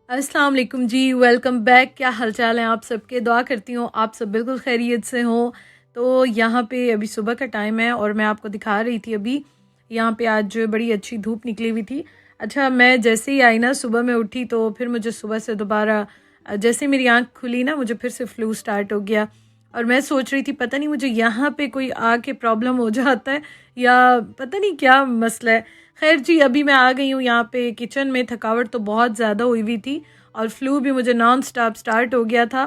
अस्सलाम वालेकुम जी, welcome back. क्या हालचाल है आप सबके? दुआ करती हूँ आप सब बिल्कुल खैरियत से हो। तो यहाँ पे अभी सुबह का टाइम है और मैं आपको दिखा रही थी अभी यहाँ पे आज बड़ी अच्छी धूप निकली हुई थी। अच्छा, मैं जैसे ही आई ना, सुबह में उठी तो फिर मुझे सुबह से दोबारा जैसे ही मेरी आँख खुली ना, मुझे फिर से फ्लू स्टार्ट हो गया। और मैं सोच रही थी पता नहीं मुझे यहाँ पे कोई आके प्रॉब्लम हो जाता है या पता नहीं क्या मसला है। खैर जी, अभी मैं आ गई हूँ यहाँ पे किचन में। थकावट तो बहुत ज़्यादा हुई हुई थी और फ्लू भी मुझे नॉन स्टॉप स्टार्ट हो गया था।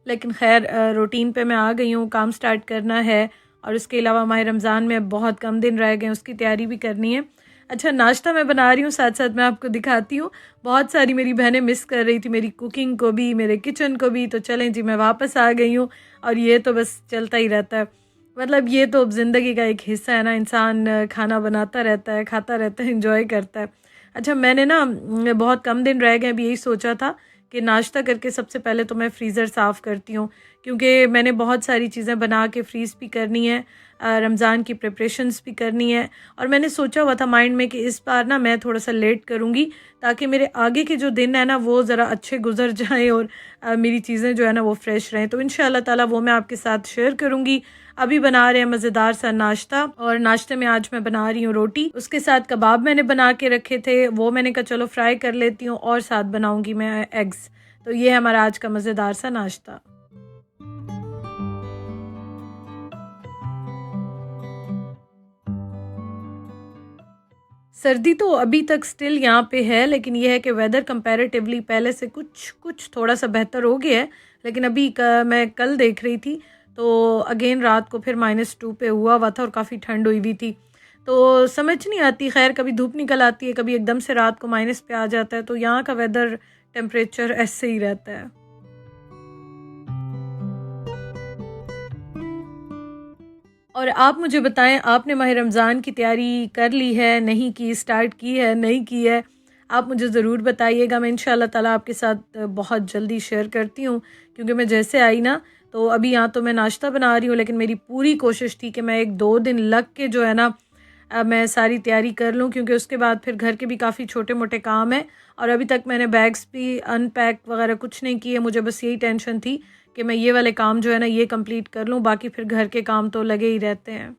लेकिन खैर रूटीन पे मैं आ गई हूँ, काम स्टार्ट करना है। और उसके अलावा माह रमज़ान में बहुत कम दिन रह गए, उसकी तैयारी भी करनी है। अच्छा, नाश्ता मैं बना रही हूँ, साथ साथ मैं आपको दिखाती हूँ। बहुत सारी मेरी बहनें मिस कर रही थी मेरी कुकिंग को भी, मेरे किचन को भी। तो चलें जी, मैं वापस आ गई हूँ और ये तो बस चलता ही रहता है। मतलब ये तो अब ज़िंदगी का एक हिस्सा है ना, इंसान खाना बनाता रहता है, खाता रहता है, इंजॉय करता है। अच्छा, मैंने ना बहुत कम दिन रह गए, अभी यही सोचा था कि नाश्ता करके सबसे पहले तो मैं फ्रीज़र साफ़ करती हूँ, क्योंकि मैंने बहुत सारी चीज़ें बना के फ्रीज़ भी करनी है, रमज़ान की प्रिपरेशंस भी करनी है। और मैंने सोचा हुआ था माइंड में कि इस बार ना मैं थोड़ा सा लेट करूँगी, ताकि मेरे आगे के जो दिन है ना वो ज़रा अच्छे गुजर जाएँ और मेरी चीज़ें जो है ना वो फ्रेश रहें। तो इंशाअल्लाह ताला वो मैं आपके साथ शेयर करूँगी। अभी बना रहे हैं मज़ेदार सा नाश्ता, और नाश्ते में आज मैं बना रही हूँ रोटी। उसके साथ कबाब मैंने बना के रखे थे, वो मैंने कहा चलो फ्राई कर लेती हूँ, और साथ बनाऊँगी मैं एग्स। तो ये है हमारा आज का मज़ेदार सा नाश्ता। सर्दी तो अभी तक स्टिल यहाँ पे है, लेकिन ये है कि वेदर कंपैरेटिवली पहले से कुछ कुछ थोड़ा सा बेहतर हो गया है। लेकिन अभी मैं कल देख रही थी तो अगेन रात को फिर -2 पे हुआ था और काफ़ी ठंड हुई हुई थी। तो समझ नहीं आती, खैर कभी धूप निकल आती है, कभी एकदम से रात को माइनस पे आ जाता है। तो यहाँ का वेदर टेम्परेचर ऐसे ही रहता है। और आप मुझे बताएं, आपने माह रमज़ान की तैयारी कर ली है, नहीं की, स्टार्ट की है, नहीं की है? आप मुझे ज़रूर बताइएगा। मैं इंशाल्लाह ताला आपके साथ बहुत जल्दी शेयर करती हूँ, क्योंकि मैं जैसे आई ना, तो अभी यहाँ तो मैं नाश्ता बना रही हूँ, लेकिन मेरी पूरी कोशिश थी कि मैं 1-2 दिन लग के जो है ना मैं सारी तैयारी कर लूँ, क्योंकि उसके बाद फिर घर के भी काफ़ी छोटे मोटे काम हैं। और अभी तक मैंने बैग्स भी अनपैक वगैरह कुछ नहीं किए। मुझे बस यही टेंशन थी कि मैं ये वाले काम जो है ना ये कंप्लीट कर लूँ, बाकी फिर घर के काम तो लगे ही रहते हैं।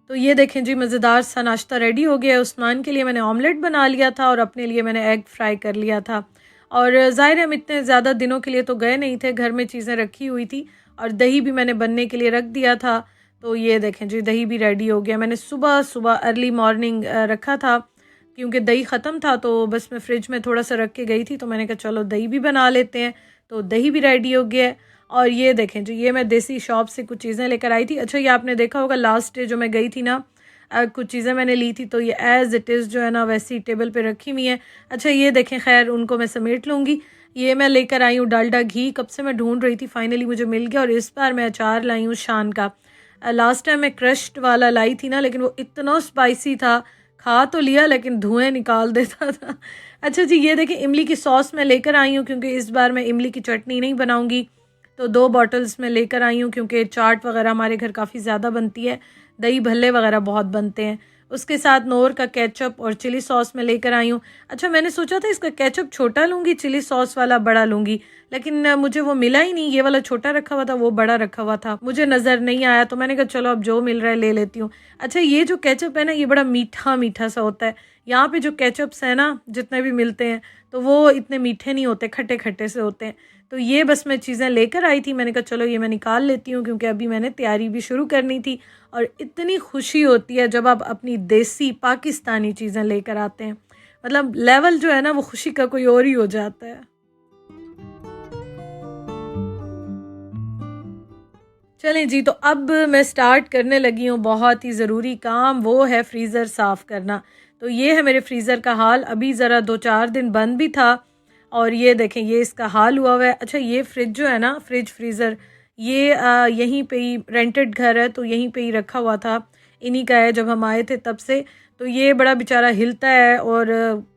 तो ये देखें जी, मज़ेदार सा नाश्ता रेडी हो गया है। उस्मान के लिए मैंने ऑमलेट बना लिया था और अपने लिए मैंने एग फ्राई कर लिया था। और ज़ाहिर है हम इतने ज़्यादा दिनों के लिए तो गए नहीं थे, घर में चीज़ें रखी हुई थी और दही भी मैंने बनने के लिए रख दिया था। तो ये देखें जी, दही भी रेडी हो गया। मैंने सुबह सुबह अर्ली मॉर्निंग रखा था, क्योंकि दही ख़त्म था, तो बस मैं फ्रिज में थोड़ा सा रख के गई थी, तो मैंने कहा चलो दही भी बना लेते हैं। तो दही भी रेडी हो गया है। और ये देखें जी, ये मैं देसी शॉप से कुछ चीज़ें लेकर आई थी। अच्छा, ये आपने देखा होगा लास्ट डे जो मैं गई थी ना, कुछ चीज़ें मैंने ली थी, तो ये एज़ इट इज़ जो है ना वैसी टेबल पे रखी हुई है। अच्छा, ये देखें, खैर उनको मैं समेट लूँगी। ये मैं लेकर आई हूँ डालडा घी, कब से मैं ढूंढ रही थी, फाइनली मुझे मिल गया। और इस बार मैं अचार लाई हूँ शान का। लास्ट टाइम मैं क्रश्ड वाला लाई थी ना, लेकिन वो इतना स्पाइसी था, खा तो लिया लेकिन धुएं निकाल देता था। अच्छा जी, ये देखिए इमली की सॉस मैं लेकर आई हूँ, क्योंकि इस बार मैं इमली की चटनी नहीं बनाऊँगी। तो 2 बॉटल्स मैं लेकर आई हूँ, क्योंकि चाट वगैरह हमारे घर काफ़ी ज़्यादा बनती है, दही भल्ले वगैरह बहुत बनते हैं। उसके साथ नोर का केचप और चिली सॉस मैं लेकर आई हूँ। अच्छा, मैंने सोचा था इसका केचप छोटा लूँगी, चिली सॉस वाला बड़ा लूँगी, लेकिन मुझे वो मिला ही नहीं। ये वाला छोटा रखा हुआ था, वो बड़ा रखा हुआ था, मुझे नज़र नहीं आया। तो मैंने कहा चलो अब जो मिल रहा है ले लेती हूँ। अच्छा, ये जो केचप है ना, ये बड़ा मीठा मीठा सा होता है। यहाँ पे जो केचप्स हैं ना जितने भी मिलते हैं, तो वो इतने मीठे नहीं होते, खट्टे खट्टे से होते हैं। तो ये बस मैं चीज़ें लेकर आई थी, मैंने कहा चलो ये मैं निकाल लेती हूँ, क्योंकि अभी मैंने तैयारी भी शुरू करनी थी। और इतनी खुशी होती है जब आप अपनी देसी पाकिस्तानी चीज़ें लेकर आते हैं, मतलब लेवल जो है ना वो खुशी का कोई और ही हो जाता है। चलें जी, तो अब मैं स्टार्ट करने लगी हूँ बहुत ही ज़रूरी काम, वो है फ्रीज़र साफ़ करना। तो ये है मेरे फ्रीज़र का हाल। अभी ज़रा 2-4 दिन बंद भी था और ये देखें ये इसका हाल हुआ हुआ है। अच्छा, ये फ्रिज जो है ना, फ्रीज़र, ये यहीं पे ही रेंटेड घर है, तो यहीं पे ही रखा हुआ था, इन्हीं का है जब हम आए थे तब से। तो ये बड़ा बेचारा हिलता है और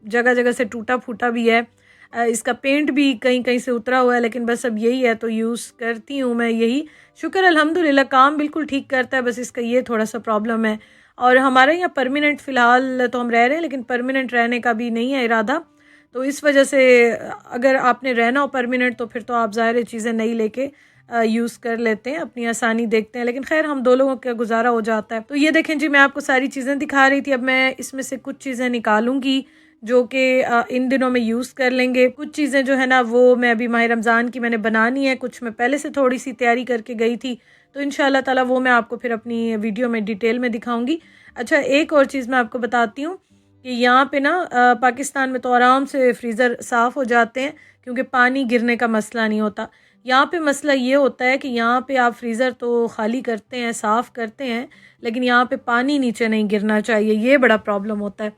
जगह जगह से टूटा फूटा भी है। इसका पेंट भी कहीं कहीं से उतरा हुआ है, लेकिन बस अब यही है तो यूज़ करती हूँ मैं यही। शुक्र अल्हम्दुलिल्लाह, काम बिल्कुल ठीक करता है, बस इसका ये थोड़ा सा प्रॉब्लम है। और हमारा यहाँ परमानेंट फ़िलहाल तो हम रह रहे हैं, लेकिन परमानेंट रहने का भी नहीं है इरादा। तो इस वजह से अगर आपने रहना हो परमानेंट तो फिर तो आप ज़ाहिर चीज़ें नहीं लेके यूज़ कर लेते हैं, अपनी आसानी देखते हैं, लेकिन खैर हम दो लोगों का गुजारा हो जाता है। तो ये देखें जी, मैं आपको सारी चीज़ें दिखा रही थी। अब मैं इसमें से कुछ चीज़ें निकालूंगी जो कि इन दिनों में यूज़ कर लेंगे। कुछ चीज़ें जो है ना वो मैं अभी माह रमज़ान की मैंने बनानी है, कुछ मैं पहले से थोड़ी सी तैयारी करके गई थी, तो इंशाल्लाह ताला वो मैं आपको फिर अपनी वीडियो में डिटेल में दिखाऊंगी। अच्छा, एक और चीज़ मैं आपको बताती हूँ कि यहाँ पे ना पाकिस्तान में तो आराम से फ्रीज़र साफ़ हो जाते हैं क्योंकि पानी गिरने का मसला नहीं होता। यहाँ पे मसला ये होता है कि यहाँ पे आप फ्रीज़र तो खाली करते हैं, साफ़ करते हैं, लेकिन यहाँ पे पानी नीचे नहीं गिरना चाहिए, ये बड़ा प्रॉब्लम होता है।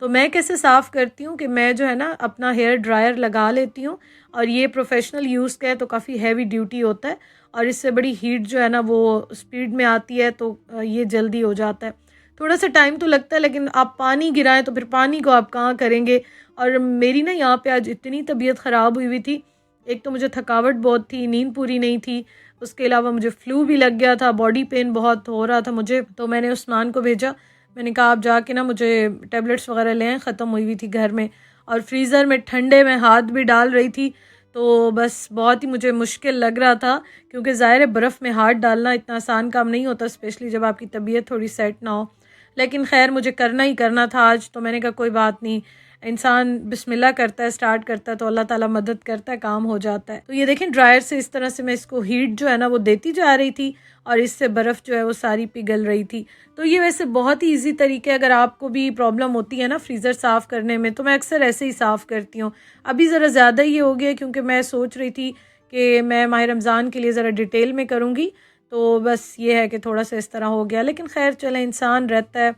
तो मैं कैसे साफ़ करती हूँ कि मैं जो है ना अपना हेयर ड्रायर लगा लेती हूँ, और ये प्रोफेशनल यूज़ का है तो काफ़ी हैवी ड्यूटी होता है, और इससे बड़ी हीट जो है ना वो स्पीड में आती है, तो ये जल्दी हो जाता है। थोड़ा सा टाइम तो लगता है, लेकिन आप पानी गिराएं तो फिर पानी को आप कहाँ करेंगे। और मेरी ना यहाँ पे आज इतनी तबीयत ख़राब हुई थी, एक तो मुझे थकावट बहुत थी, नींद पूरी नहीं थी, उसके अलावा मुझे फ्लू भी लग गया था, बॉडी पेन बहुत हो रहा था मुझे। तो मैंने उस्मान को भेजा, मैंने कहा आप जाके ना मुझे टेबलेट्स वगैरह ले आएं, ख़त्म हुई थी घर में। और फ्रीज़र में ठंडे में हाथ भी डाल रही थी, तो बस बहुत ही मुझे मुश्किल लग रहा था, क्योंकि ज़ाहिर है बर्फ़ में हाथ डालना इतना आसान काम नहीं होता, स्पेशली जब आपकी तबीयत थोड़ी सेट ना हो। लेकिन खैर मुझे करना ही करना था आज, तो मैंने कहा कोई बात नहीं, इंसान बिस्मिल्लाह करता है, स्टार्ट करता है तो अल्लाह ताला मदद करता है, काम हो जाता है। तो ये देखें, ड्रायर से इस तरह से मैं इसको हीट जो है ना वो देती जा रही थी, और इससे बर्फ़ जो है वो सारी पिघल रही थी। तो ये वैसे बहुत ही ईजी तरीके, अगर आपको भी प्रॉब्लम होती है ना फ्रीज़र साफ़ करने में, तो मैं अक्सर ऐसे ही साफ़ करती हूँ। अभी ज़रा ज़्यादा ही हो गया, क्योंकि मैं सोच रही थी कि मैं माह रमज़ान के लिए ज़रा डिटेल में करूँगी, तो बस ये है कि थोड़ा सा इस तरह हो गया। लेकिन खैर चले, इंसान रहता है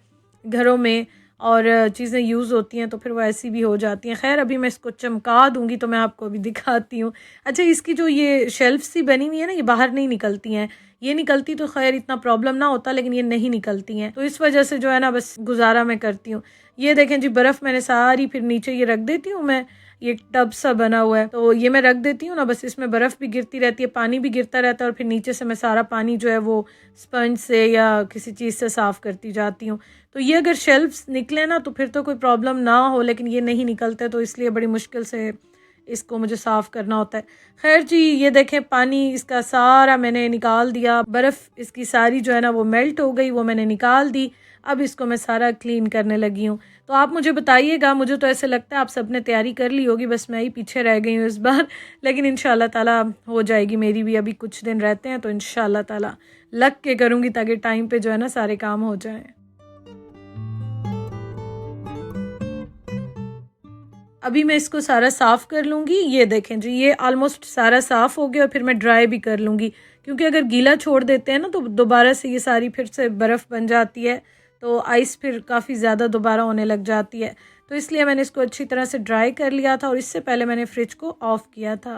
घरों में और चीज़ें यूज़ होती हैं तो फिर वो ऐसी भी हो जाती हैं। खैर अभी मैं इसको चमका दूंगी तो मैं आपको अभी दिखाती हूँ। अच्छा, इसकी जो ये शेल्फ सी बनी हुई है ना, ये बाहर नहीं निकलती हैं, ये निकलती तो खैर इतना प्रॉब्लम ना होता, लेकिन ये नहीं निकलती हैं, तो इस वजह से जो है ना बस गुजारा मैं करती हूँ। ये देखें जी, बर्फ़ मैंने सारी फिर नीचे ये रख देती हूँ मैं, ये टब सा बना हुआ है तो ये मैं रख देती हूँ ना, बस इसमें बर्फ़ भी गिरती रहती है, पानी भी गिरता रहता है, और फिर नीचे से मैं सारा पानी जो है वो स्पंज से या किसी चीज़ से साफ़ करती जाती हूँ। तो ये अगर शेल्फ्स निकले ना तो फिर तो कोई प्रॉब्लम ना हो, लेकिन ये नहीं निकलते, तो इसलिए बड़ी मुश्किल से इसको मुझे साफ़ करना होता है। खैर जी, ये देखें पानी इसका सारा मैंने निकाल दिया, बर्फ़ इसकी सारी जो है ना वो मेल्ट हो गई, वो मैंने निकाल दी। अब इसको मैं सारा क्लीन करने लगी हूँ। तो आप मुझे बताइएगा, मुझे तो ऐसे लगता है आप सबने तैयारी कर ली होगी, बस मैं ही पीछे रह गई हूँ इस बार। लेकिन इंशाल्लाह ताला हो जाएगी मेरी भी, अभी कुछ दिन रहते हैं तो इंशाल्लाह ताला लग के करूँगी, ताकि टाइम पे जो है ना सारे काम हो जाएं। अभी मैं इसको सारा साफ़ कर लूँगी। ये देखें जी, ये ऑलमोस्ट सारा साफ़ हो गया, और फिर मैं ड्राई भी कर लूँगी, क्योंकि अगर गीला छोड़ देते हैं ना तो दोबारा से ये सारी फिर से बर्फ़ बन जाती है, तो आइस फिर काफ़ी ज़्यादा दोबारा होने लग जाती है। तो इसलिए मैंने इसको अच्छी तरह से ड्राई कर लिया था, और इससे पहले मैंने फ्रिज को ऑफ़ किया था।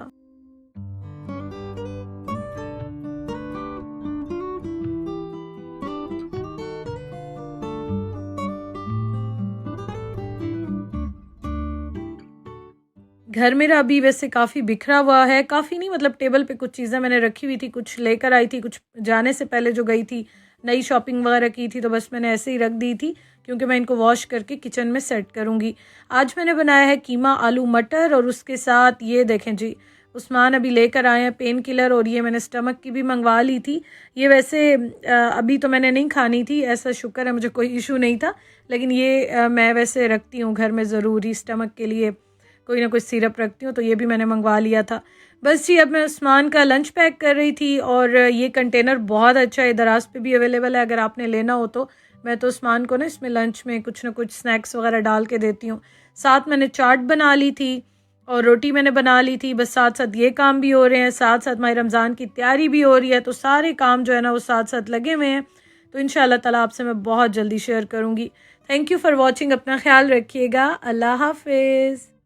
घर मेरा अभी वैसे काफ़ी बिखरा हुआ है, काफ़ी नहीं मतलब टेबल पे कुछ चीज़ें मैंने रखी हुई थी, कुछ लेकर आई थी, कुछ जाने से पहले जो गई थी, नई शॉपिंग वगैरह की थी, तो बस मैंने ऐसे ही रख दी थी, क्योंकि मैं इनको वॉश करके किचन में सेट करूँगी। आज मैंने बनाया है कीमा आलू मटर, और उसके साथ ये देखें जी, उस्मान अभी लेकर आए हैं पेन किलर, और ये मैंने स्टमक की भी मंगवा ली थी। ये वैसे अभी तो मैंने नहीं खानी थी, ऐसा शुक्र है मुझे कोई इशू नहीं था, लेकिन ये मैं वैसे रखती हूँ घर में ज़रूरी, स्टमक के लिए कोई ना कोई सिरप रखती हूँ, तो ये भी मैंने मंगवा लिया था। बस जी, अब मैं उस्मान का लंच पैक कर रही थी, और ये कंटेनर बहुत अच्छा है, दराज पे भी अवेलेबल है, अगर आपने लेना हो तो। मैं तो उस्मान को ना इसमें लंच में कुछ ना कुछ स्नैक्स वगैरह डाल के देती हूँ। साथ मैंने चाट बना ली थी, और रोटी मैंने बना ली थी, बस साथ साथ ये काम भी हो रहे हैं, साथ साथ माह रमज़ान की तैयारी भी हो रही है, तो सारे काम जो है ना वो साथ साथ लगे हुए हैं। तो इंशाल्लाह ताला आपसे मैं बहुत जल्दी शेयर करूँगी। थैंक यू फॉर वॉचिंग, अपना ख्याल रखिएगा, अल्लाह हाफिज़।